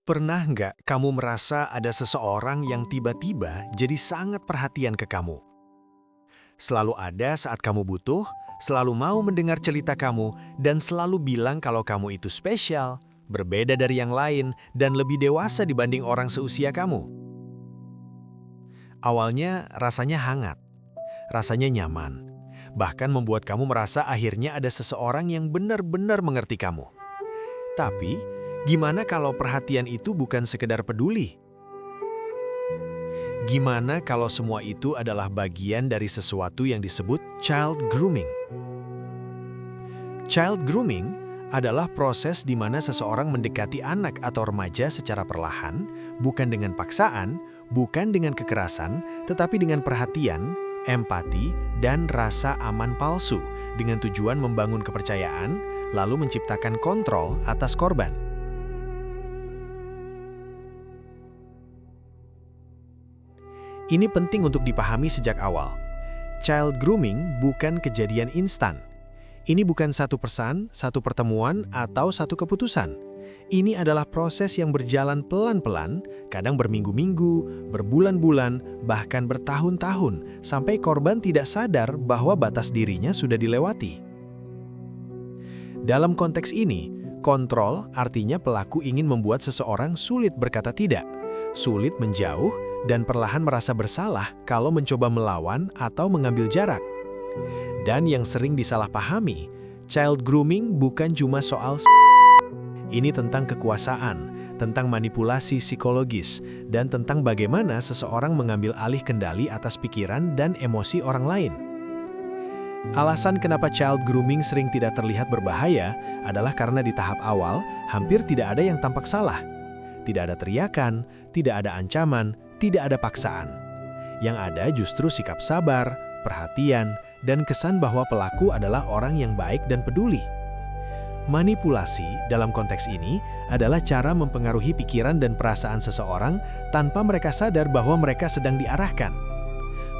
Pernah nggak kamu merasa ada seseorang yang tiba-tiba jadi sangat perhatian ke kamu? Selalu ada saat kamu butuh, selalu mau mendengar cerita kamu, dan selalu bilang kalau kamu itu spesial, berbeda dari yang lain, dan lebih dewasa dibanding orang seusia kamu. Awalnya rasanya hangat, rasanya nyaman, bahkan membuat kamu merasa akhirnya ada seseorang yang benar-benar mengerti kamu. Tapi, gimana kalau perhatian itu bukan sekedar peduli? Gimana kalau semua itu adalah bagian dari sesuatu yang disebut child grooming? Child grooming adalah proses di mana seseorang mendekati anak atau remaja secara perlahan, bukan dengan paksaan, bukan dengan kekerasan, tetapi dengan perhatian, empati, dan rasa aman palsu, dengan tujuan membangun kepercayaan, lalu menciptakan kontrol atas korban. Ini penting untuk dipahami sejak awal. Child grooming bukan kejadian instan. Ini bukan satu pesan, satu pertemuan, atau satu keputusan. Ini adalah proses yang berjalan pelan-pelan, kadang berminggu-minggu, berbulan-bulan, bahkan bertahun-tahun, sampai korban tidak sadar bahwa batas dirinya sudah dilewati. Dalam konteks ini, kontrol artinya pelaku ingin membuat seseorang sulit berkata tidak, sulit menjauh, dan perlahan merasa bersalah kalau mencoba melawan atau mengambil jarak. Dan yang sering disalahpahami, child grooming bukan cuma soal ini tentang kekuasaan, tentang manipulasi psikologis, dan tentang bagaimana seseorang mengambil alih kendali atas pikiran dan emosi orang lain. Alasan kenapa child grooming sering tidak terlihat berbahaya adalah karena di tahap awal hampir tidak ada yang tampak salah. Tidak ada teriakan, tidak ada ancaman, tidak ada paksaan. Yang ada justru sikap sabar, perhatian, dan kesan bahwa pelaku adalah orang yang baik dan peduli. Manipulasi dalam konteks ini adalah cara mempengaruhi pikiran dan perasaan seseorang tanpa mereka sadar bahwa mereka sedang diarahkan.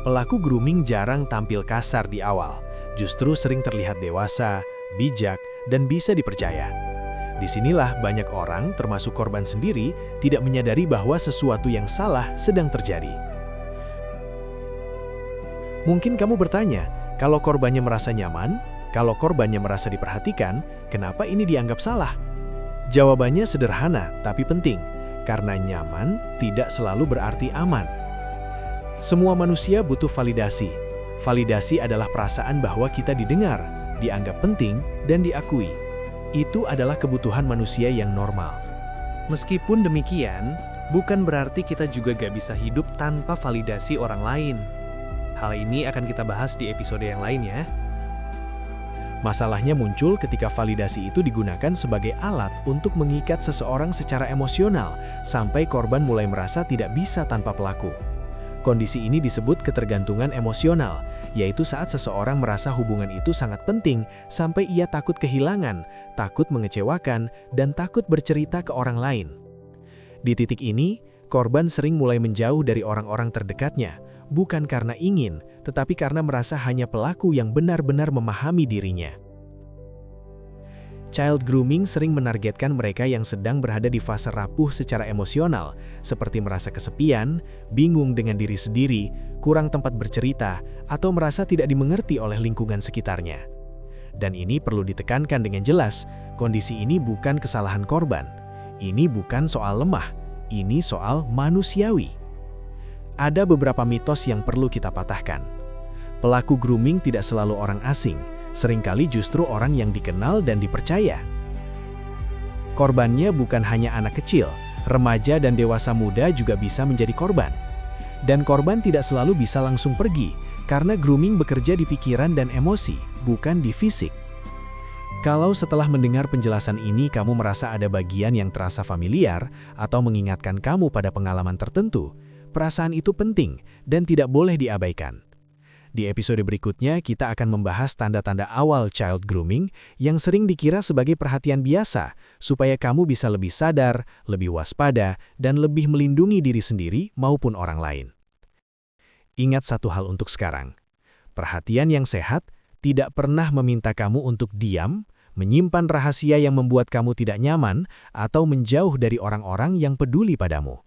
Pelaku grooming jarang tampil kasar di awal, justru sering terlihat dewasa, bijak, dan bisa dipercaya. Disinilah banyak orang, termasuk korban sendiri, tidak menyadari bahwa sesuatu yang salah sedang terjadi. Mungkin kamu bertanya, kalau korbannya merasa nyaman, kalau korbannya merasa diperhatikan, kenapa ini dianggap salah? Jawabannya sederhana tapi penting, karena nyaman tidak selalu berarti aman. Semua manusia butuh validasi. Validasi adalah perasaan bahwa kita didengar, dianggap penting, dan diakui. Itu adalah kebutuhan manusia yang normal. Meskipun demikian, bukan berarti kita juga gak bisa hidup tanpa validasi orang lain. Hal ini akan kita bahas di episode yang lain ya. Masalahnya muncul ketika validasi itu digunakan sebagai alat untuk mengikat seseorang secara emosional, sampai korban mulai merasa tidak bisa tanpa pelaku. Kondisi ini disebut ketergantungan emosional, yaitu saat seseorang merasa hubungan itu sangat penting sampai ia takut kehilangan, takut mengecewakan, dan takut bercerita ke orang lain. Di titik ini, korban sering mulai menjauh dari orang-orang terdekatnya, bukan karena ingin, tetapi karena merasa hanya pelaku yang benar-benar memahami dirinya. Child grooming sering menargetkan mereka yang sedang berada di fase rapuh secara emosional, seperti merasa kesepian, bingung dengan diri sendiri, kurang tempat bercerita, atau merasa tidak dimengerti oleh lingkungan sekitarnya. Dan ini perlu ditekankan dengan jelas, kondisi ini bukan kesalahan korban. Ini bukan soal lemah, ini soal manusiawi. Ada beberapa mitos yang perlu kita patahkan. Pelaku grooming tidak selalu orang asing, seringkali justru orang yang dikenal dan dipercaya. Korbannya bukan hanya anak kecil, remaja dan dewasa muda juga bisa menjadi korban. Dan korban tidak selalu bisa langsung pergi, karena grooming bekerja di pikiran dan emosi, bukan di fisik. Kalau setelah mendengar penjelasan ini kamu merasa ada bagian yang terasa familiar atau mengingatkan kamu pada pengalaman tertentu, perasaan itu penting dan tidak boleh diabaikan. Di episode berikutnya, kita akan membahas tanda-tanda awal child grooming yang sering dikira sebagai perhatian biasa, supaya kamu bisa lebih sadar, lebih waspada, dan lebih melindungi diri sendiri maupun orang lain. Ingat satu hal untuk sekarang. Perhatian yang sehat tidak pernah meminta kamu untuk diam, menyimpan rahasia yang membuat kamu tidak nyaman, atau menjauh dari orang-orang yang peduli padamu.